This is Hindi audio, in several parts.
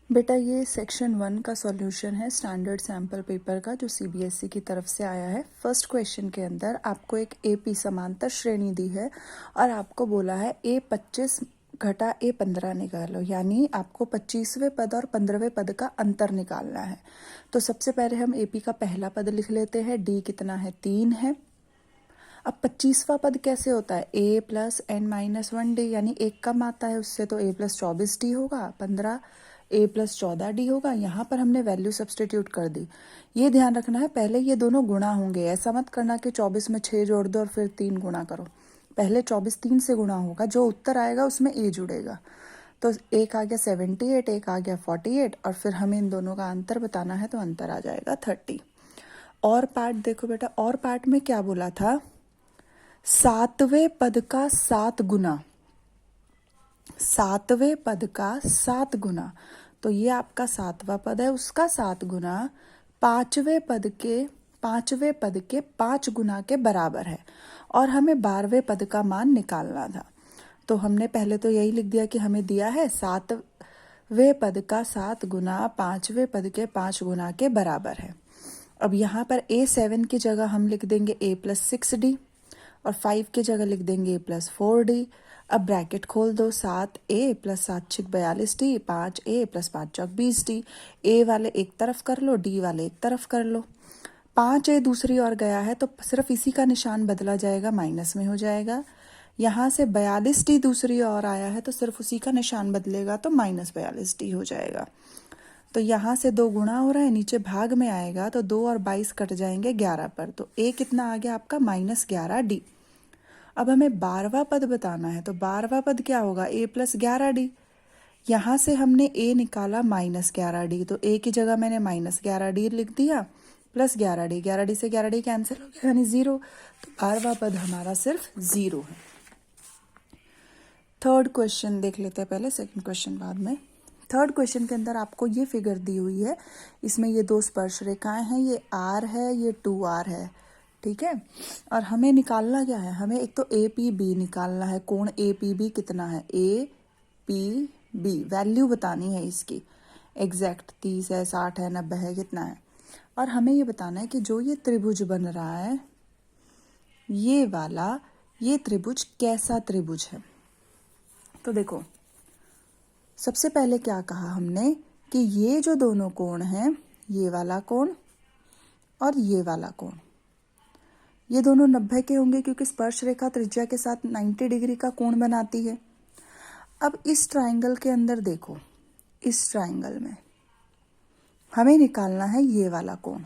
बेटा ये सेक्शन 1 का सॉल्यूशन है स्टैंडर्ड सैम्पल पेपर का जो सीबीएसई की तरफ से आया है। फर्स्ट क्वेश्चन के अंदर आपको एक एपी समांतर श्रेणी दी है और आपको बोला है A25 घटा A15 निकालो, यानी आपको 25वें पद और 15वें पद का अंतर निकालना है। तो सबसे पहले हम एपी का पहला पद लिख लेते हैं। डी कितना है? 3 है। अब 25वां पद कैसे होता है? a plus N minus 1 D, यानी एक कम आता है उससे, तो a प्लस 24 डी होगा, 15 a प्लस 14 डी होगा। यहाँ पर हमने वैल्यू सब्सटीट्यूट कर दी। ये ध्यान रखना है, पहले ये दोनों गुणा होंगे। ऐसा मत करना कि 24 में 6 जोड़ दो और फिर 3 गुणा करो। पहले 24 3 से गुणा होगा, जो उत्तर आएगा उसमें a जुड़ेगा। तो एक आ गया 78, एक आ गया 48, और फिर हमें इन दोनों का अंतर बताना है, तो अंतर आ जाएगा 30। और पार्ट देखो बेटा, और पार्ट में क्या बोला था? 7वें पद का 7 गुना, 7वें पद का 7 गुना, तो ये आपका 7वां पद है, उसका 7 गुना 5वें पद के 5 गुना के बराबर है। और हमें 12वें पद का मान निकालना था। तो हमने पहले तो यही लिख दिया कि हमें दिया है 7वें पद का 7 गुना 5वें पद के 5 गुना के बराबर है। अब यहाँ पर A7 की जगह हम लिख देंगे a प्लस 6d और 5 की जगह लिख देंगे a प्लस 4d। अब ब्रैकेट खोल दो, 7a plus 7 6 42d, 5a plus 5 Chowk 20d। a वाले एक तरफ कर लो, d वाले एक तरफ कर लो। 5a दूसरी ओर गया है तो सिर्फ इसी का निशान बदला जाएगा, माइनस में हो जाएगा। यहाँ से 42d दूसरी ओर आया है तो सिर्फ उसी का निशान बदलेगा, तो माइनस 42d हो जाएगा। तो यहाँ से 2 गुणा हो रहा है, नीचे भाग में आएगा तो 2 और 22 कट जाएंगे 11 पर, तो a कितना आ गया आपका? Minus 11d। अब हमें 12वां पद बताना है, तो 12वां पद क्या होगा? a plus 11d। यहाँ से हमने a निकाला माइनस 11d, तो a की जगह मैंने माइनस 11d लिख दिया, प्लस 11d, 11d से 11d कैंसिल हो गया, यानी 0। तो 12वां पद हमारा सिर्फ 0 है। थर्ड क्वेश्चन देख लेते हैं पहले, सेकंड क्वेश्चन बाद में। थर्ड क्वेश्चन के अंदर आपको ये फिगर दी हुई है, इसमें ये 2 स्पर्श रेखाएं हैं, ये r है, ये 2r है, ठीक है। और हमें निकालना क्या है? हमें एक तो APB निकालना है। कोण APB कितना है? APB वैल्यू बतानी है इसकी, एग्जैक्ट 30 है, 60 है, 90 है, कितना है। और हमें ये बताना है कि जो ये त्रिभुज बन रहा है, ये वाला, ये त्रिभुज कैसा त्रिभुज है। तो देखो, सबसे पहले क्या कहा हमने कि ये जो दोनों कोण हैं, ये वाला कोण और ये वाला कोण, ये दोनों 90 के होंगे, क्योंकि स्पर्श रेखा त्रिज्या के साथ 90 डिग्री का कोण बनाती है। अब इस ट्रायंगल के अंदर देखो, इस ट्रायंगल में हमें निकालना है ये वाला कोण,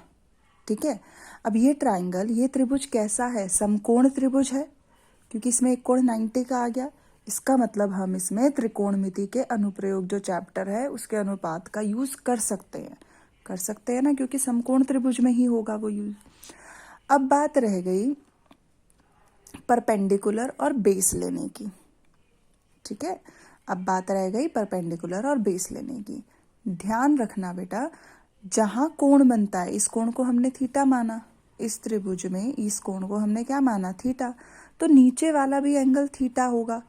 ठीक है। अब ये ट्रायंगल, ये त्रिभुज कैसा है? समकोण त्रिभुज है, क्योंकि इसमें एक कोण 90 का आ गया। इसका मतलब हम इसमें त्रिकोणमिति के अनुप्रयोग जो चैप्टर है उसके अनुपात का यूज कर सकते हैं ना, क्योंकि समकोण त्रिभुज में ही होगा वो यूज। अब बात रह गई परपेंडिकुलर और बेस लेने की, ठीक है। अब बात रह गई परपेंडिकुलर और बेस लेने की। ध्यान रखना बेटा, जहां कोण बनता है, इस कोण को हमने थीटा माना, इस त्रिभुज में इस कोण को हमने क्या माना? थीटा। तो नीचे वाला भी एंगल थीटा होगा।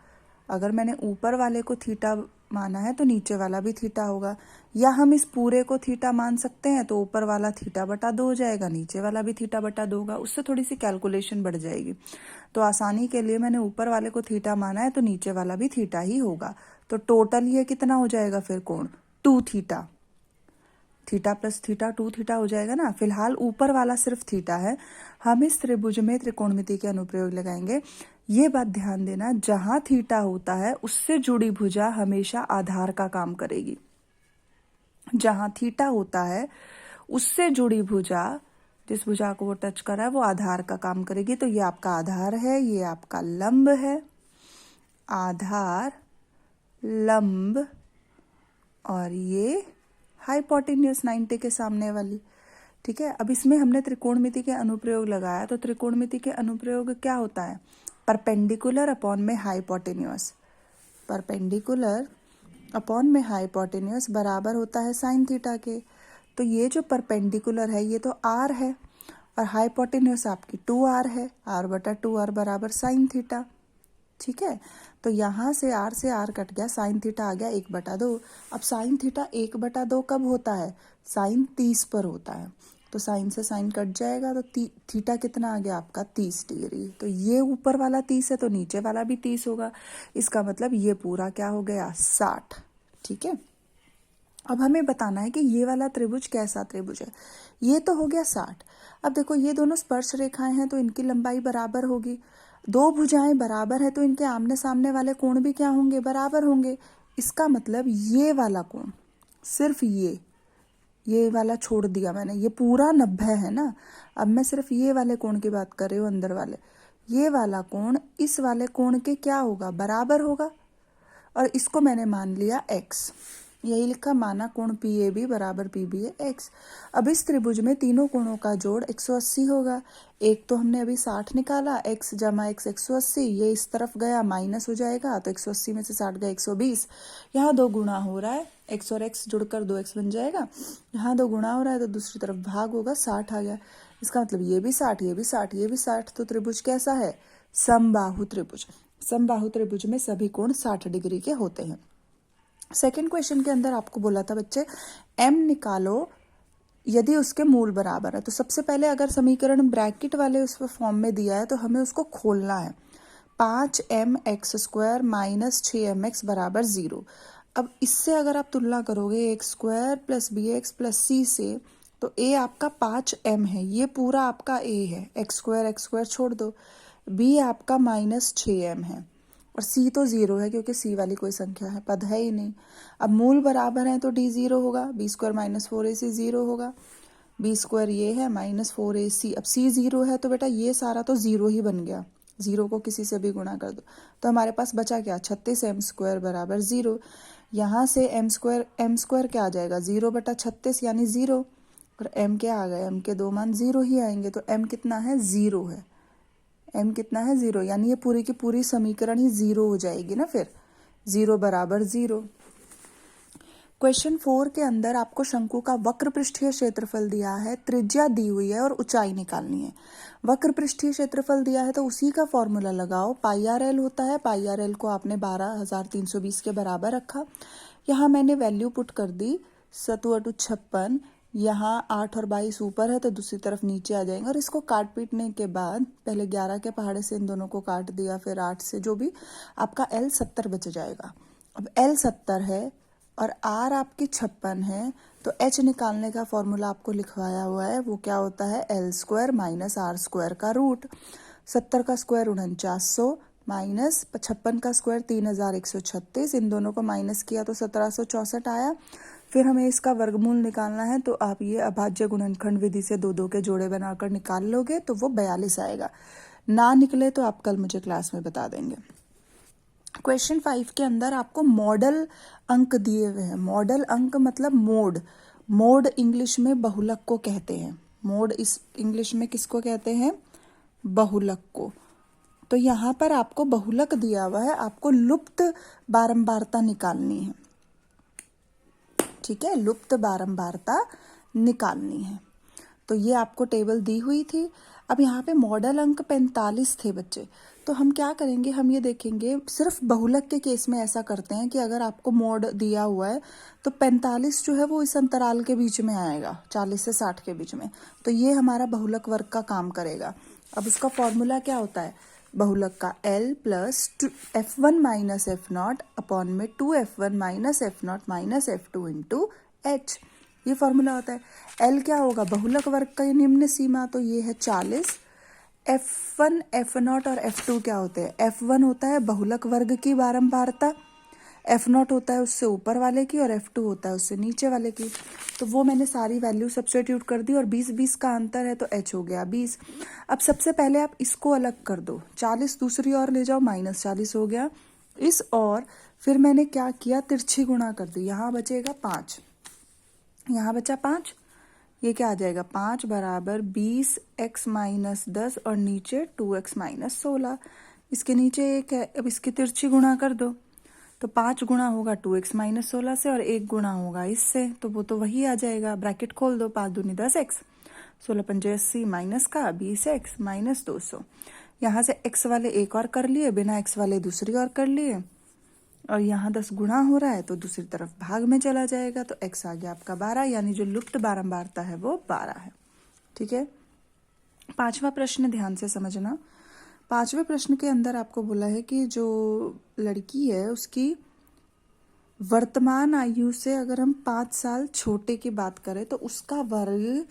अगर मैंने ऊपर वाले को थीटा माना है तो नीचे वाला भी थीटा होगा, या हम इस पूरे को थीटा मान सकते हैं, तो ऊपर वाला थीटा बटा 2 हो जाएगा, नीचे वाला भी थीटा बटा 2 होगा। उससे थोड़ी सी कैलकुलेशन बढ़ जाएगी, तो आसानी के लिए मैंने ऊपर वाले को थीटा माना है तो नीचे वाला भी थीटा ही होगा। तो टोटल ये कितना हो जाएगा फिर कोण? 2 theta, theta plus theta 2 theta हो जाएगा ना। फिलहाल ऊपर वाला सिर्फ थीटा है। हम इस त्रिभुज में त्रिकोणमिति के अनुप्रयोग लगाएंगे। ये बात ध्यान देना, जहां थीटा होता है उससे जुड़ी भुजा हमेशा आधार का काम करेगी। जहां थीटा होता है उससे जुड़ी भुजा, जिस भुजा को वो टच कर रहा है, वो आधार का काम करेगी। तो ये आपका आधार है, ये आपका लंब है, आधार, लंब, और ये हाइपोटेन्यूज 90 के सामने वाली, ठीक है। अब इसमें हमने त्रिकोणमिति के अनुप्रयोग लगाया, तो त्रिकोणमिति के अनुप्रयोग क्या होता है? परपेंडिकुलर अपॉन में हाइपोटेन्यूज, परपेंडिकुलर अपॉन में हाइपोटेन्यूज बराबर होता है साइन थीटा के। तो ये जो परपेंडिकुलर है ये तो r है, और हाइपोटेन्यूज आपकी 2r है, r बटा 2r बराबर साइन थीटा। ठीक है, तो यहाँ से R कट गया, साइन थीटा आ गया 1/2। अब साइन थीटा 1/2 कब होता है? साइन 30 पर होता है, तो साइन से साइन कट जाएगा, तो थीटा कितना आ गया आपका? 30 डिग्री। तो ये ऊपर वाला 30 है तो नीचे वाला भी 30 होगा, इसका मतलब ये पूरा क्या हो गया? 60। ठीक है, अब हमें बताना है कि ये वाला त्रिभुज कैसा त्रिभुज है। ये तो हो गया 60। अब देखो ये दोनों स्पर्श रेखाएं हैं तो इनकी लंबाई बराबर होगी। दो भुजाएं बराबर है तो इनके आमने सामने वाले कोण भी क्या होंगे? बराबर होंगे। इसका मतलब ये वाला कोण, सिर्फ ये वाला छोड़ दिया मैंने, ये पूरा 90 है ना। अब मैं सिर्फ ये वाले कोण की बात कर रही हूँ, अंदर वाले। ये वाला कोण इस वाले कोण के क्या होगा? बराबर होगा। और इसको मैंने मान लिया x, यही लिखा, माना कोण PAB बराबर PBA x। अब इस त्रिभुज में तीनों कोणों का जोड़ 180 होगा। एक तो हमने अभी 60 निकाला, x जमा x 180, ये इस तरफ गया माइनस हो जाएगा, तो 180 में से 60 गया 120। यहाँ 2 गुणा हो रहा है, x और x जुड़कर 2x बन जाएगा। यहाँ 2 गुणा हो रहा है तो दूसरी तरफ भाग होगा, 60 आ गया। इसका मतलब ये भी 60, ये भी 60, ये भी 60। तो त्रिभुज कैसा है? समबाहु त्रिभुज। समबाहु त्रिभुज में सभी कोण 60 डिग्री के होते हैं। सेकंड क्वेश्चन के अंदर आपको बोला था बच्चे, m निकालो यदि उसके मूल बराबर है। तो सबसे पहले अगर समीकरण ब्रैकेट वाले उस फॉर्म में दिया है तो हमें उसको खोलना है। 5mx² माइनस 6mx बराबर 0। अब इससे अगर आप तुलना करोगे x² plus bx plus c से, तो a आपका 5m है, ये पूरा आपका a है, x² छोड़ दो, b आपका माइनस 6m है, और c तो 0 है क्योंकि c वाली कोई संख्या है, पद है ही नहीं। अब मूल बराबर है तो d 0 होगा, b² माइनस 4ac 0 होगा, b² ये है माइनस 4ac। अब c 0 है तो बेटा ये सारा तो 0 ही बन गया, 0 को किसी से भी गुणा कर दो तो हमारे पास बचा क्या? 36m² बराबर 0। यहाँ से m² क्या आ जाएगा? 0/36 यानी 0, और m क्या आ गया? m के 2 मान 0 ही आएंगे, तो m कितना है? 0 है। m कितना है? 0, यानी ये पूरी की पूरी समीकरण ही 0 हो जाएगी ना फिर, 0 बराबर 0। क्वेश्चन 4 के अंदर आपको शंकु का वक्र पृष्ठीय क्षेत्रफल दिया है, त्रिज्या दी हुई है और ऊंचाई निकालनी है। वक्र पृष्ठीय क्षेत्रफल दिया है तो उसी का फॉर्मूला लगाओ, πRL होता है, πRL को आपने 12,320 के बराबर रखा। यहाँ मैंने वैल्यू पुट कर दी, 7×56, यहाँ 8 और 22 ऊपर है तो दूसरी तरफ नीचे आ जाएंगे। और इसको काट पीटने के बाद पहले 11 के पहाड़े से इन दोनों को काट दिया, फिर 8 से, जो भी आपका L 70 बच जाएगा। अब L 70 है और R आपकी 56 है, तो H निकालने का फॉर्मूला आपको लिखवाया हुआ है, वो क्या होता है? L² माइनस R² का रूट। 70 का स्क्वायर 4900 माइनस 56 का स्क्वायर 3136, इन दोनों को माइनस किया तो 1764 आया। फिर हमें इसका वर्गमूल निकालना है, तो आप ये अभाज्य गुणनखंड विधि से 2 2 के जोड़े बनाकर निकाल लोगे तो वो 42 आएगा। ना निकले तो आप कल मुझे क्लास में बता देंगे। क्वेश्चन 5 के अंदर आपको मॉडल अंक दिए हुए हैं। मॉडल अंक मतलब मोड इंग्लिश में बहुलक को कहते हैं। मोड इस इंग्लिश में किसको कहते हैं? बहुलक को। तो यहाँ पर आपको बहुलक दिया हुआ है, आपको लुप्त बारंबारता निकालनी है। ठीक है, लुप्त बारंबारता निकालनी है। तो ये आपको टेबल दी हुई थी। अब यहाँ पे मॉडल अंक 45 थे बच्चे, तो हम क्या करेंगे? हम ये देखेंगे, सिर्फ बहुलक के केस में ऐसा करते हैं कि अगर आपको मोड दिया हुआ है तो 45 जो है वो इस अंतराल के बीच में आएगा, 40 से 60 के बीच में, तो ये हमारा बहुलक वर्ग का काम करेगा। अब उसका फॉर्मूला क्या होता है? बहुलक का L plus F1 minus F0 upon में 2F1 minus F0 minus F2 into H, ये फॉर्मूला होता है। L क्या होगा? बहुलक वर्ग का निम्न सीमा, तो ये है 40। F1, F0 और F2 क्या होते हैं? F1 होता है बहुलक वर्ग की बारंबारता, F0 होता है उससे ऊपर वाले की, और F2 होता है उससे नीचे वाले की। तो वो मैंने सारी वैल्यू सब्स्टिट्यूट कर दी, और 20-20 का अंतर है तो H हो गया 20। अब सबसे पहले आप इसको अलग कर दो, 40 दूसरी ओर ले जाओ, माइनस 40 हो गया इस, और फिर मैंने क्या किया? तिरछी गुणा कर दी। यहाँ बचेगा 5, यहाँ बचा 5, ये क्या आ जाएगा? 5 बराबर 20x माइनस 10 और नीचे 2x माइनस 16। इसके नीचे एक है, अब इसकी तिरछी गुणा कर दो, तो 5 गुणा होगा 2x माइनस 16 से और 1 गुणा होगा इससे, तो वो तो वही आ जाएगा। ब्रैकेट खोल दो, 5 दूनी 10x, 16 पंजे 80 माइनस का 20x माइनस 200। यहाँ से x वाले एक और कर लिए, बिना x वाले दूसरी और कर लिए, और यहाँ 10 गुणा हो रहा है तो दूसरी तरफ भाग में चला जाएगा, तो x आ गया आपका 12, यानी जो लुप्त बारंबारता है वो 12 है। ठीक है। पांचवा प्रश्न ध्यान से समझना। पांचवें प्रश्न के अंदर आपको बोला है कि जो लड़की है उसकी वर्तमान आयु से अगर हम 5 साल छोटे की बात करें तो उसका वर्ग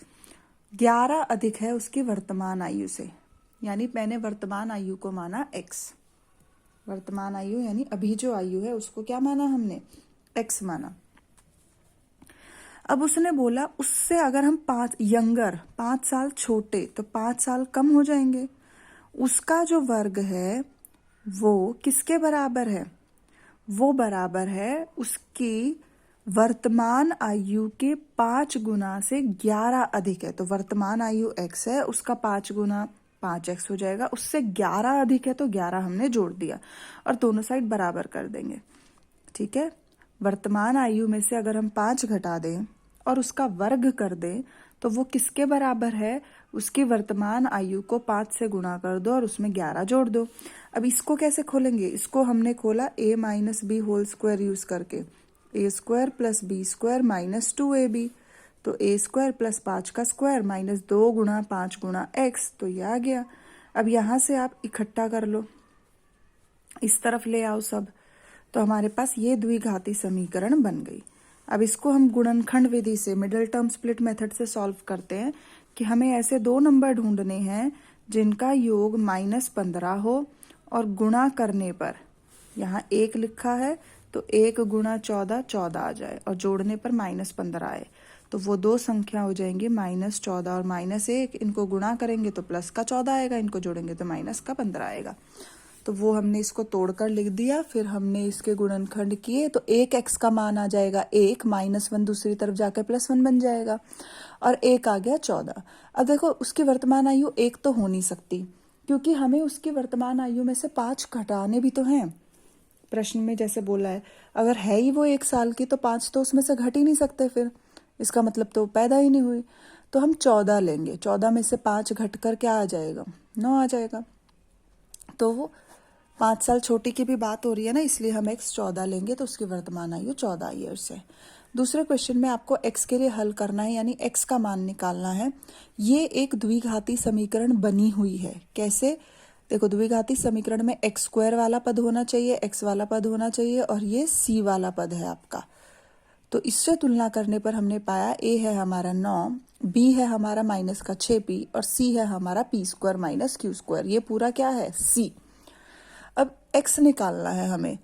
11 अधिक है उसकी वर्तमान आयु से, यानी मैंने वर्तमान आयु को माना x। वर्तमान आयु यानी अभी जो आयु है उसको क्या माना हमने, x माना। अब उसने बोला उससे अगर हम 5 साल छोटे तो 5 साल कम हो जाएंगे। उसका जो वर्ग है वो किसके बराबर है, वो बराबर है उसकी वर्तमान आयु के 5 गुना से 11 अधिक है। तो वर्तमान आयु x है, उसका 5 गुना 5x हो जाएगा, उससे 11 अधिक है तो 11 हमने जोड़ दिया और दोनों साइड बराबर कर देंगे। ठीक है। वर्तमान आयु में से अगर हम 5 घटा दें और उसका वर्ग कर दें तो वो किसके बराबर है, उसकी वर्तमान आयु को 5 से गुणा कर दो और उसमें 11 जोड़ दो। अब इसको कैसे खोलेंगे, इसको हमने खोला a minus B whole square use करके, a square plus B square minus 2ab, तो a स्क्वायर प्लस 5 का स्क्वायर माइनस 2 गुणा 5 गुणा x, तो ये आ गया। अब यहाँ से आप इकट्ठा कर लो, इस तरफ ले आओ सब, तो हमारे पास ये द्विघाती समीकरण बन गई। अब इसको हम गुणनखंड विधि से, मिडिल टर्म स्प्लिट मेथड से सॉल्व करते हैं कि हमें ऐसे 2 नंबर ढूंढने हैं जिनका योग -15 हो और गुणा करने पर, यहाँ 1 लिखा है तो 1 गुणा 14 14 आ जाए और जोड़ने पर -15 आए, तो वो 2 संख्या हो जाएंगी -14 और -1। इनको गुणा करेंगे तो प्लस का 14 आएगा, इनको जोड़ेंगे तो माइनस का 15 आएगा। तो वो हमने इसको तोड़कर लिख दिया, फिर हमने इसके गुणनखंड किए तो 1x का मान आ जाएगा 1, -1 दूसरी तरफ जाकर +1 बन जाएगा और 1 आ गया 14। अब देखो उसकी वर्तमान आयु 1 तो हो नहीं सकती क्योंकि हमें उसकी वर्तमान आयु में से 5 घटाने भी तो हैं। प्रश्न में जैसे बोला है अगर है ही वो 1 साल की तो 5 तो उसमें से घट ही नहीं सकते, फिर इसका मतलब तो पैदा ही नहीं हुई। तो हम 14 लेंगे, 14 में से 5 घट कर क्या आ जाएगा, 9 आ जाएगा। तो वो 5 साल छोटी की भी बात हो रही है ना, इसलिए हम x 14 लेंगे तो उसकी वर्तमान आयु 14 ईयर्स है। दूसरे क्वेश्चन में आपको x के लिए हल करना है, यानी x का मान निकालना है। ये एक द्विघाती समीकरण बनी हुई है। कैसे, देखो द्विघाती समीकरण में x स्क्वायर वाला पद होना चाहिए, x वाला पद होना चाहिए और ये c वाला पद है आपका। तो इससे तुलना करने पर हमने पाया a है हमारा 9, b है हमारा माइनस का 6p और c है हमारा p square minus q square. ये पूरा क्या है, c। अब x निकालना है हमें,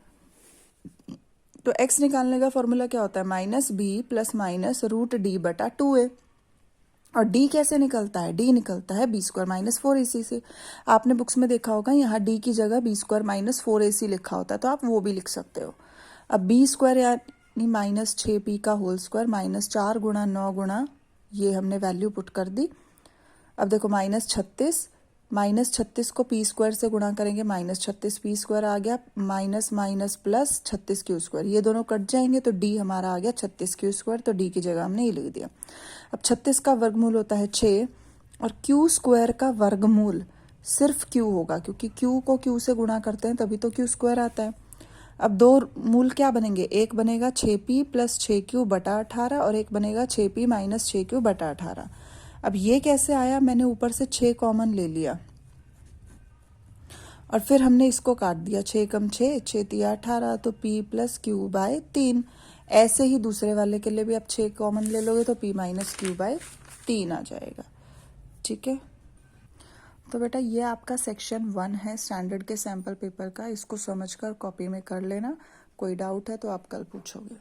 तो x निकालने का फॉर्मूला क्या होता है, -b प्लस माइनस √d/2a। और d कैसे निकलता है, d निकलता है b स्क्वायर माइनस 4ac से। आपने बुक्स में देखा होगा यहाँ d की जगह b स्क्वायर माइनस 4ac लिखा होता है, तो आप वो भी लिख सकते हो। अब b स्क्वायर यानी -6p का होल स्क्वायर -4 गुणा 9 गुणा, ये हमने वैल्यू पुट कर दी। अब देखो -36 को p स्क्वायर से गुणा करेंगे, -36 p स्क्वायर आ गया, minus minus plus 36 q square, ये दोनों कट जाएंगे तो d हमारा आ गया 36 q स्क्वायर, तो d की जगह हमने ये लिख दिया। अब 36 का वर्गमूल होता है 6 और q स्क्वायर का वर्गमूल सिर्फ q होगा, क्योंकि q को q से गुणा करते हैं तभी तो q स्क्वायर आता है। अब 2 मूल क्या बनेंगे, एक बनेगा 6p प्लस 6q बटा 18 और एक बनेगा 6p माइनस 6q बटा 18। अब ये कैसे आया, मैंने ऊपर से 6 कॉमन ले लिया और फिर हमने इसको काट दिया, 6 कम 6, 6 तिया 18, तो p प्लस क्यू बाय 3। ऐसे ही दूसरे वाले के लिए भी आप 6 कॉमन ले लोगे तो p माइनस क्यू बाय 3 आ जाएगा। ठीक है, तो बेटा ये आपका सेक्शन 1 है स्टैंडर्ड के सैम्पल पेपर का, इसको समझकर कॉपी में कर लेना। कोई डाउट है तो आप कल पूछोगे।